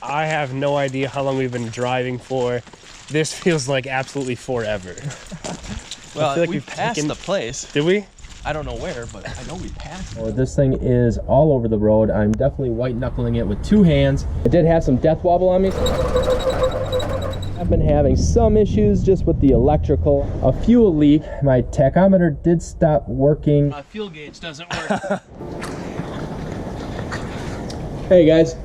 I have no idea how long we've been driving for. This feels like absolutely forever. Well, I feel like we passed the place. Did we? I don't know where, but I know we passed. Oh, this thing is all over the road. I'm definitely white knuckling it with 2 hands. I did have some death wobble on me. I've been having some issues just with the electrical. A fuel leak. My tachometer did stop working. My fuel gauge doesn't work. Hey guys,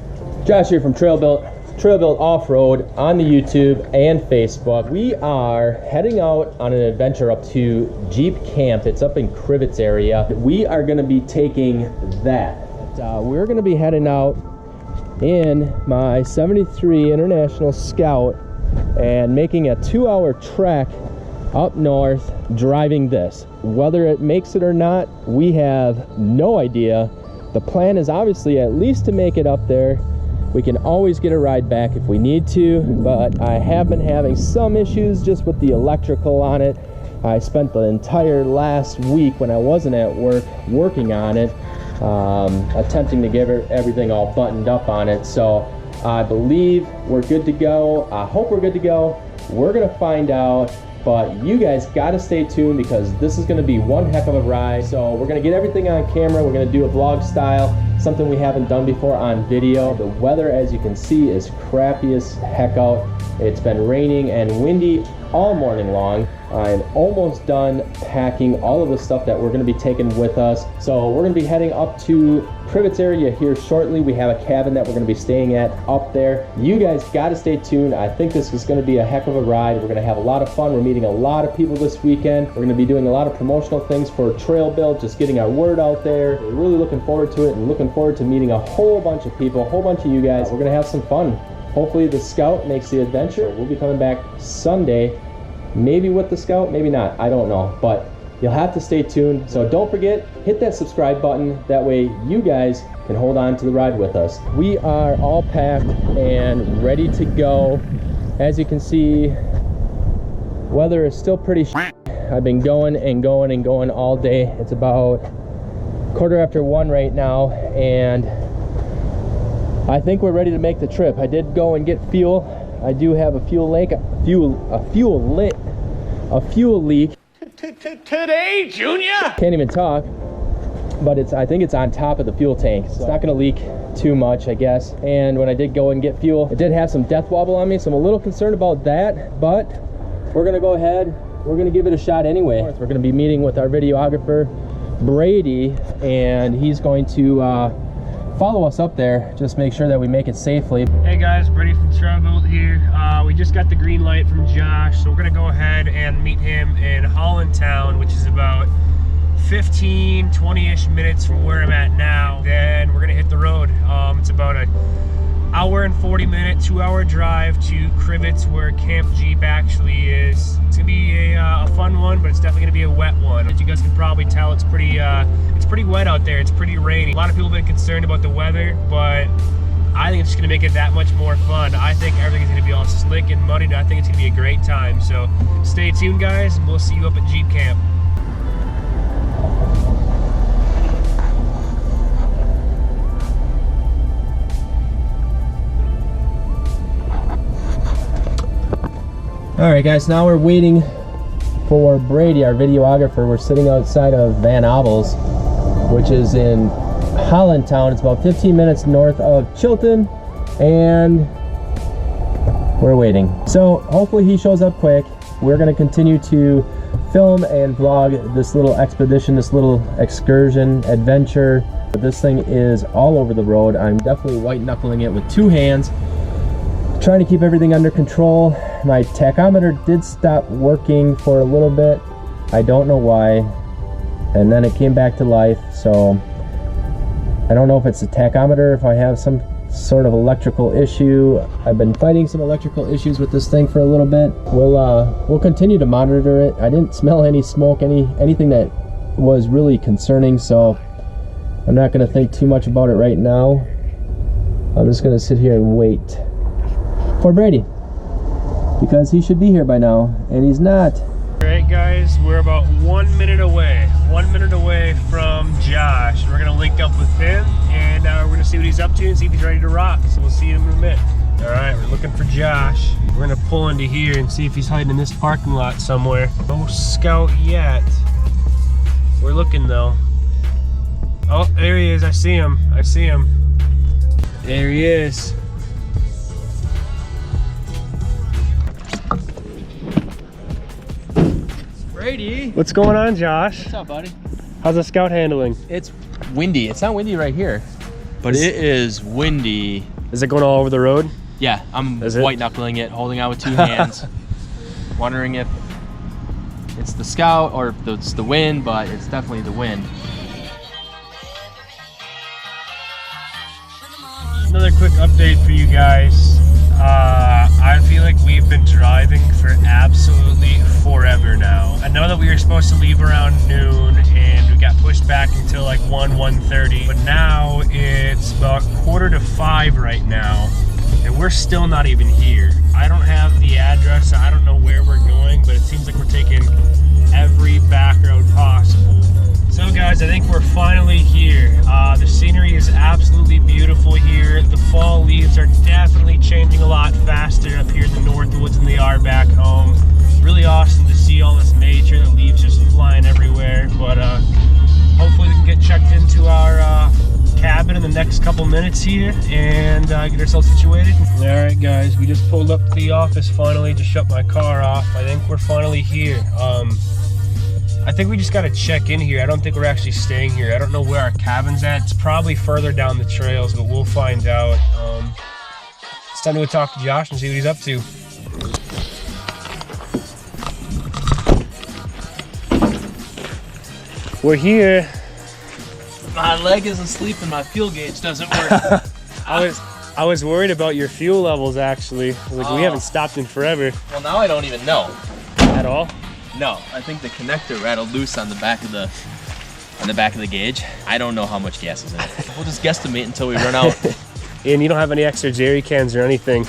Josh here from TrailBuilt Off-Road on the YouTube and Facebook. We are heading out on an adventure up to Jeep Camp. It's up in Crivets area. We are going to be taking that. We're going to be heading out in my 73 International Scout and making a 2-hour trek up north driving this. Whether it makes it or not, we have no idea. The plan is obviously at least to make it up there. We can always get a ride back if we need to, but I have been having some issues just with the electrical on it. I spent the entire last week when I wasn't at work working on it, attempting to get everything all buttoned up on it. So I believe we're good to go. I hope we're good to go. We're gonna find out, but you guys gotta stay tuned because this is gonna be one heck of a ride. So we're gonna get everything on camera. We're gonna do a vlog style, something we haven't done before on video. The weather, as you can see, is crappy as heck out. It's been raining and windy all morning long. I'm almost done packing all of the stuff that we're gonna be taking with us. So we're gonna be heading up to Crivets area here shortly. We have a cabin that we're gonna be staying at up there. You guys gotta stay tuned. I think this is gonna be a heck of a ride. We're gonna have a lot of fun. We're meeting a lot of people this weekend. We're gonna be doing a lot of promotional things for TrailBuilt, just getting our word out there. We're really looking forward to it and looking forward to meeting a whole bunch of people, a whole bunch of you guys. We're gonna have some fun. Hopefully the Scout makes the adventure. We'll be coming back Sunday, maybe with the Scout, maybe not, I don't know, but you'll have to stay tuned. So don't forget, hit that subscribe button. That way you guys can hold on to the ride with us. We are all packed and ready to go. As you can see, weather is still pretty I've been going and going and going all day. It's about 1:15 right now, and I think we're ready to make the trip. I did go and get fuel. I do have a fuel leak. Today, Junior! Can't even talk, but I think it's on top of the fuel tank. So it's not gonna leak too much, I guess. And when I did go and get fuel, it did have some death wobble on me, so I'm a little concerned about that, but we're gonna go ahead. We're gonna give it a shot anyway. We're gonna be meeting with our videographer, Brady, and he's going to follow us up there, just make sure that we make it safely. Hey guys, Brady from TrailBuilt here. We just got the green light from Josh, so we're gonna go ahead and meet him in Hollandtown, which is about 15-20-ish minutes from where I'm at now. Then we're gonna hit the road. It's about an hour and 40-minute, 2-hour drive to Crivets, where Camp Jeep actually is. It's gonna be a fun one, but it's definitely gonna be a wet one. As you guys can probably tell, it's pretty wet out there. It's pretty rainy. A lot of people have been concerned about the weather, but I think it's just gonna make it that much more fun. I think everything's gonna be all slick and muddy, and I think it's gonna be a great time. So stay tuned, guys, and we'll see you up at Jeep Camp. All right, guys, now we're waiting for Brady, our videographer. We're sitting outside of Van Abel's, which is in Hollandtown. It's about 15 minutes north of Chilton, and we're waiting. So hopefully he shows up quick. We're gonna continue to film and vlog this little expedition, this little excursion, adventure. This thing is all over the road. I'm definitely white knuckling it with 2 hands, trying to keep everything under control. My tachometer did stop working for a little bit. I don't know why. And then it came back to life. So I don't know if it's the tachometer, if I have some sort of electrical issue. I've been fighting some electrical issues with this thing for a little bit. We'll continue to monitor it. I didn't smell any smoke, anything that was really concerning. So I'm not going to think too much about it right now. I'm just going to sit here and wait for Brady, because he should be here by now, and he's not. All right, guys, we're about 1 minute away. 1 minute away from Josh. We're gonna link up with him, and we're gonna see what he's up to and see if he's ready to rock. So we'll see you in a minute. looking for Josh. We're gonna pull into here and see if he's hiding in this parking lot somewhere. No scout yet. We're looking though. Oh, there he is. I see him. I see him. There he is. Brady. What's going on, Josh? What's up, buddy? How's the scout handling? It's windy. It's not windy right here, but it is windy. Is it going all over the road? Yeah, I'm Is it? white knuckling it, holding out with 2 hands, wondering if it's the scout or if it's the wind, but it's definitely the wind. Another quick update for you guys. I feel like we've been driving for absolutely forever now. I know that we were supposed to leave around noon and we got pushed back until like 1:30, but now it's about 4:45 right now and we're still not even here. I don't have the address, so I don't know where we're going, but it seems like we're taking every back road possible. So guys, I think we're finally here. The scenery is absolutely beautiful here. The fall leaves are definitely changing a lot faster up here in the north woods than they are back home. Really awesome to see all this nature, the leaves just flying everywhere. But hopefully we can get checked into our cabin in the next couple minutes here and get ourselves situated. All right guys, we just pulled up to the office finally to shut my car off. I think we're finally here. I think we just got to check in here. I don't think we're actually staying here. I don't know where our cabin's at. It's probably further down the trails, but we'll find out. It's time to go talk to Josh and see what he's up to. We're here. My leg isn't sleeping. My fuel gauge doesn't work. I was worried about your fuel levels actually. I was like, we haven't stopped in forever. Well, now I don't even know. At all? No, I think the connector rattled loose on the back of the gauge. I don't know how much gas is in it. We'll just guesstimate until we run out. And you don't have any extra jerry cans or anything?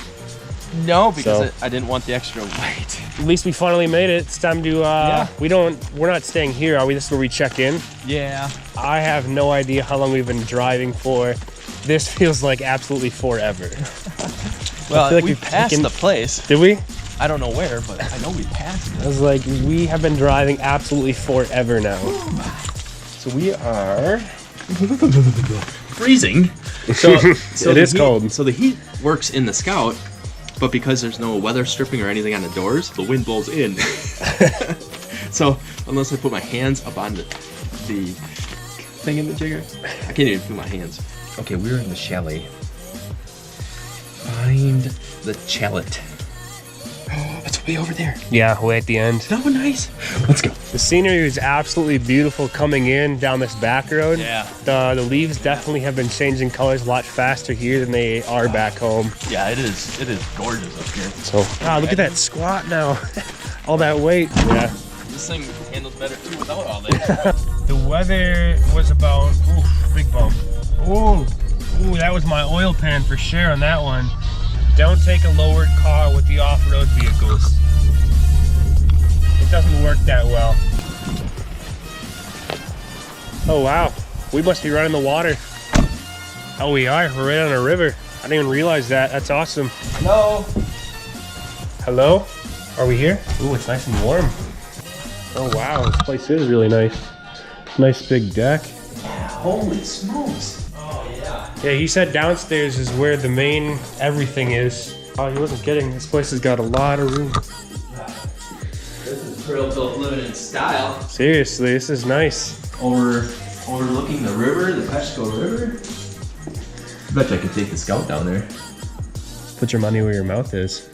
No, because I didn't want the extra weight. At least we finally made it. It's time to we're not staying here, are we? This is where we check in. Yeah. I have no idea how long we've been driving for. This feels like absolutely forever. Well, like we passed the place. Did we? I don't know where, but I know we passed it. I was like, we have been driving absolutely forever now. So we are freezing. So it is cold. So the heat works in the Scout, but because there's no weather stripping or anything on the doors, the wind blows in. So unless I put my hands up on the thing in the jigger, I can't even feel my hands. Okay, we're in the chalet. Find the chalet. It's way over there. Yeah, way at the end. That one nice. Let's go. The scenery is absolutely beautiful coming in down this back road. Yeah. The leaves definitely have been changing colors a lot faster here than they are back home. Yeah, it is. It is gorgeous up here. So, wow, look at that squat now. All that weight. Yeah. This thing handles better too without all that. The weather was about, ooh, big bump. Ooh, that was my oil pan for sure on that one. Don't take a lowered car with the off-road vehicles. It doesn't work that well. Oh wow, we must be right in the water. Oh, we are. We're right on a river. I didn't even realize that. That's awesome. Hello. Hello? Are we here? Ooh, it's nice and warm. Oh wow, this place is really nice. Nice big deck. Holy smokes. Yeah, he said downstairs is where the main everything is. Oh, he wasn't kidding. This place has got a lot of room. This is TrailBuilt living in style. Seriously, this is nice. Overlooking the river, the Peshko River. I bet you I could take the Scout down there. Put your money where your mouth is.